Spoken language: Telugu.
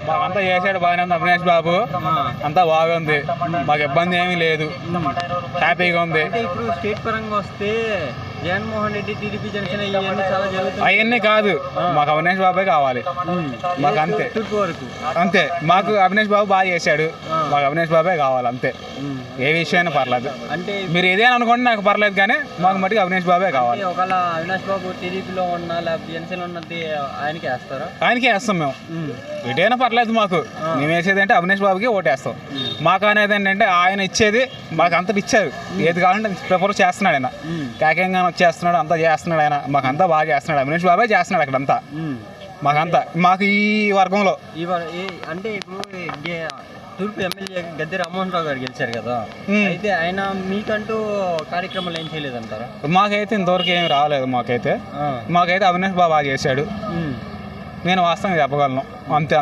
మాకంతా చేసాడు బాగానే ఉంది అవినేష్ బాబు, అంతా బాగుంది, మాకు ఇబ్బంది ఏమీ లేదు, హ్యాపీగా ఉంది. అంటే ఇప్పుడు స్టేట్ పరంగా వస్తే జగన్మోహన్ రెడ్డి టీడీపీ జనసేన ఇవన్నీ చాలా జరుగుతాయి. అవన్నీ కాదు, మాకు అవినేష్ బాబే కావాలి, మాకు అంతే. తూర్పు వరకు అంతే, మాకు అవినేష్ బాబు బాగా చేశాడు, మాకు అవినేష్ బాబే కావాలి అంతే. ఏ విషయమైనా పర్లేదు, అంటే మీరు ఏదైనా అనుకోండి నాకు పర్లేదు, కానీ మాకు మటుకు అవినేష్ బాబే కావాలి. ఒకవేళ అవినాష్ బాబు టీడీపీలో ఉన్నా లేకపోతే జనసేన ఉన్నది ఆయనకే వేస్తారా? ఆయనకే వేస్తాం మేము, ఎటైనా పర్లేదు మాకు. మేము వేసేది అంటే అవినేష్ బాబుకి ఓటేస్తాం. మాకు అనేది ఏంటంటే ఆయన ఇచ్చేది మాకు అంత ఇచ్చారు, ఏది కావాలంటే ప్రిఫర్ చేస్తున్నాడు ఆయన. కాకంగా వచ్చేస్తున్నాడు, అంతా చేస్తున్నాడు ఆయన, మాకు అంతా బాగా చేస్తున్నాడు. అవినేష్ బాబే చేస్తున్నాడు అక్కడంతా, మాకంతా, మాకు ఈ వర్గంలో. అంటే ఇప్పుడు తూర్పు ఎమ్మెల్యే గద్దె రామ్మోహన్ రావు గారు గెలిచారు కదా, అయితే ఆయన మీకంటూ కార్యక్రమాలు ఏం చేయలేదంటారా? మాకైతే ఇంతవరకు ఏమి రాలేదు. మాకైతే అవినేష్ బాబు బాగా చేశాడు, నేను వాస్తవంగా చెప్పగలను అంతే.